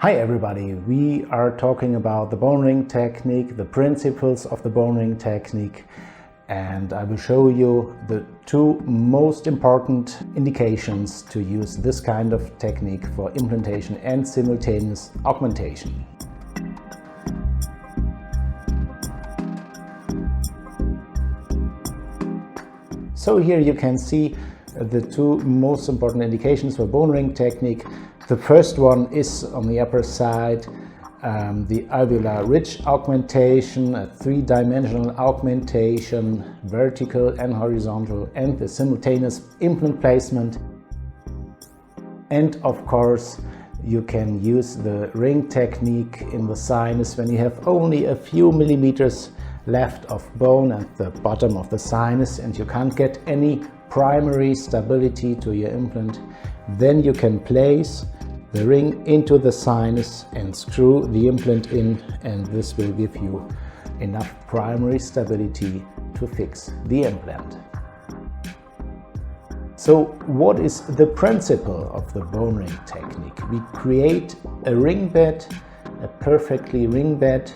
Hi everybody, we are talking about the bone ring technique, the principles of the bone ring technique, and I will show you the two most important indications to use this kind of technique for implantation and simultaneous augmentation. So here you can see the two most important indications for bone ring technique. The first one is on the upper side, the alveolar ridge augmentation, a three-dimensional augmentation, vertical and horizontal, and the simultaneous implant placement. And of course, you can use the ring technique in the sinus when you have only a few millimeters left of bone at the bottom of the sinus and you can't get any primary stability to your implant. Then you can place the ring into the sinus and screw the implant in, and this will give you enough primary stability to fix the implant. So what is the principle of the bone ring technique? We create a ring bed, a perfectly ring bed,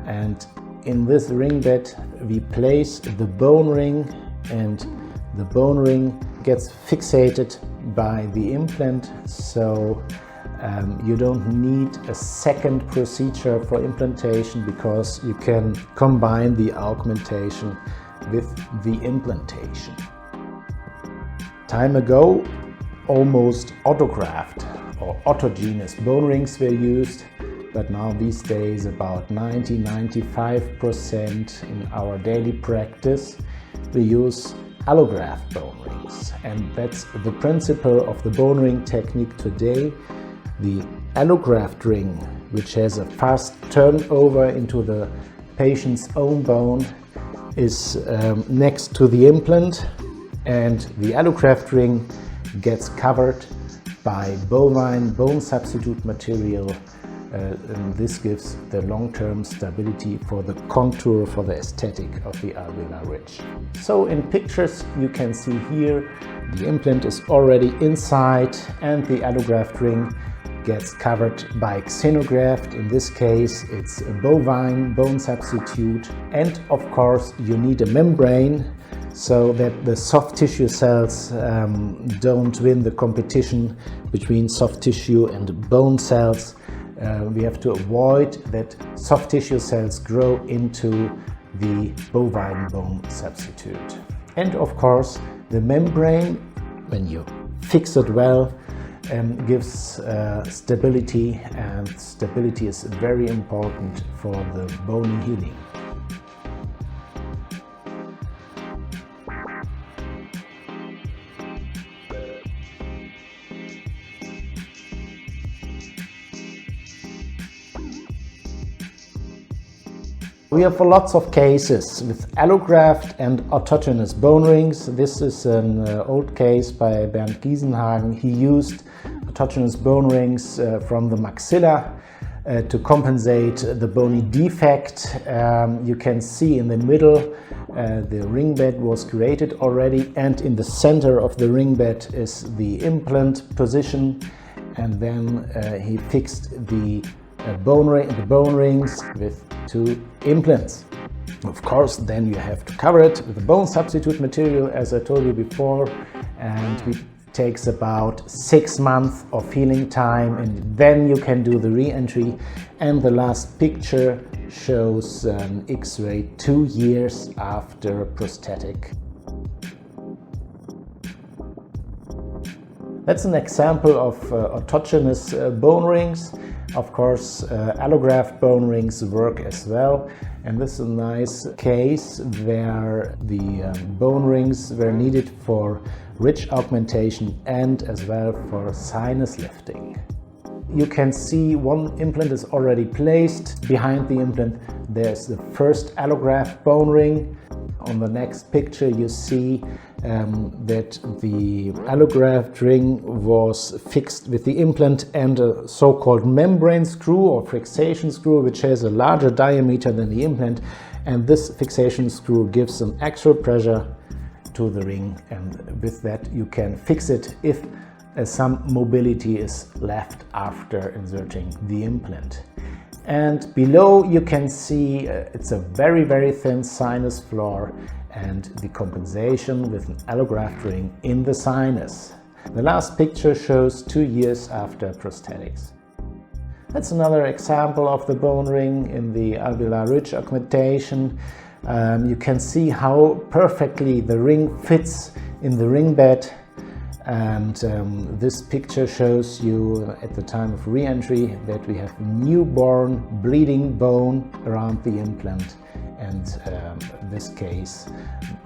and in this ring bed we place the bone ring, and the bone ring gets fixated by the implant, so you don't need a second procedure for implantation because you can combine the augmentation with the implantation. Time ago, almost autograft or autogenous bone rings were used, but now these days about 90–95% in our daily practice we use allograft bone rings, and that's the principle of the bone ring technique today. The allograft ring, which has a fast turnover into the patient's own bone, is next to the implant, and the allograft ring gets covered by bovine bone substitute material, and this gives the long-term stability for the contour, for the aesthetic of the alveolar ridge. So in pictures you can see here the implant is already inside and the allograft ring gets covered by xenograft. In this case it's a bovine bone substitute, and of course you need a membrane so that the soft tissue cells don't win the competition between soft tissue and bone cells. We have to avoid that soft tissue cells grow into the bovine bone substitute. And of course the membrane, when you fix it well, gives stability, and stability is very important for the bony healing. We have lots of cases with allograft and autogenous bone rings. This is an old case by Bernd Giesenhagen. He used autogenous bone rings from the maxilla to compensate the bony defect. You can see in the middle the ring bed was created already, and in the center of the ring bed is the implant position, and then he fixed the bone rings with two implants. Of course, then you have to cover it with the bone substitute material, as I told you before, and it takes about 6 months of healing time, and then you can do the re-entry. And the last picture shows an X-ray 2 years after prosthetic. That's an example of autogenous bone rings. Of course, allograft bone rings work as well, and this is a nice case where the bone rings were needed for ridge augmentation and as well for sinus lifting. You can see one implant is already placed. Behind the implant there's the first allograft bone ring. On the next picture you see that the allograft ring was fixed with the implant and a so-called membrane screw or fixation screw, which has a larger diameter than the implant, and this fixation screw gives an extra pressure to the ring, and with that you can fix it if some mobility is left after inserting the implant. And below you can see it's a very thin sinus floor and the compensation with an allograft ring in the sinus. The last picture shows 2 years after prosthetics. That's another example of the bone ring in the alveolar ridge augmentation. You can see how perfectly the ring fits in the ring bed, and this picture shows you at the time of re-entry that we have newborn bleeding bone around the implant, and this case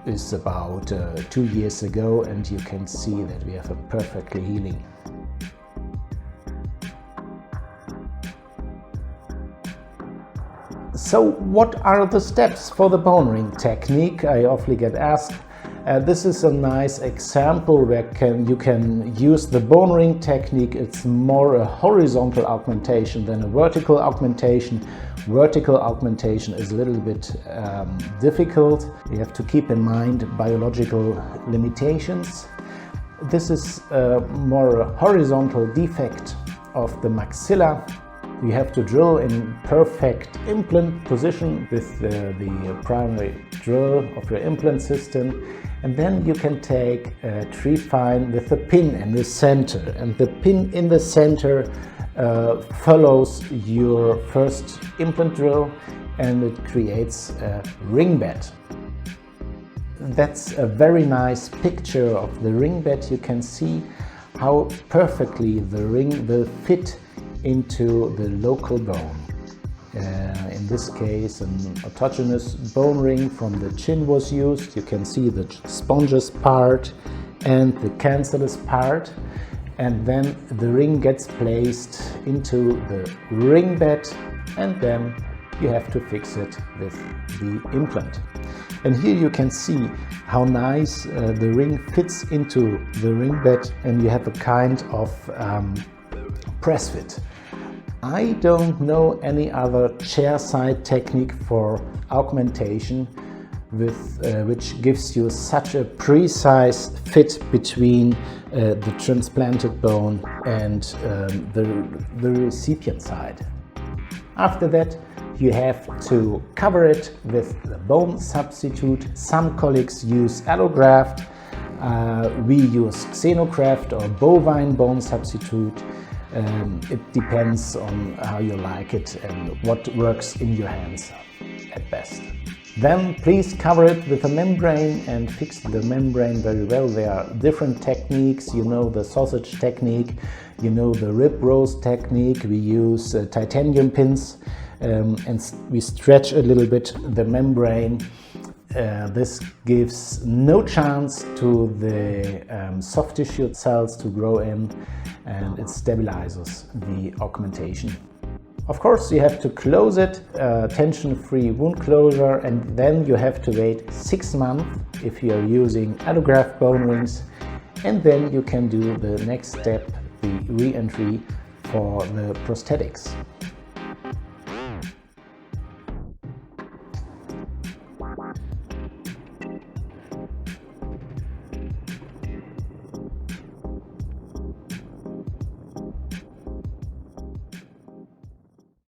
is about 2 years ago, and you can see that we have a perfectly healing. So what are the steps for the bone ring technique? I often get asked. This is a nice example where you can use the bone ring technique. It's more a horizontal augmentation than a vertical augmentation. Vertical augmentation is a little bit difficult. You have to keep in mind biological limitations. This is more a horizontal defect of the maxilla. You have to drill in perfect implant position with the primary drill of your implant system, and then you can take a tree fine with a pin in the center, and the pin in the center follows your first implant drill, and it creates a ring bed. That's a very nice picture of the ring bed. You can see how perfectly the ring will fit into the local bone. In this case, an autogenous bone ring from the chin was used. You can see the spongeous part and the cancellous part, and then the ring gets placed into the ring bed, and then you have to fix it with the implant. And here you can see how nice the ring fits into the ring bed, and you have a kind of press fit. I don't know any other chair-side technique for augmentation which gives you such a precise fit between the transplanted bone and the recipient side. After that, you have to cover it with the bone substitute. Some colleagues use allograft. We use xenograft or bovine bone substitute. It depends on how you like it and what works in your hands at best. Then please cover it with a membrane and fix the membrane very well. There are different techniques. You know the sausage technique, you know the rib roast technique. We use titanium pins and we stretch a little bit the membrane. This gives no chance to the soft tissue cells to grow in, and it stabilizes the augmentation. Of course, you have to close it, tension-free wound closure, and then you have to wait 6 months if you are using allograft bone rings, and then you can do the next step, the re-entry for the prosthetics.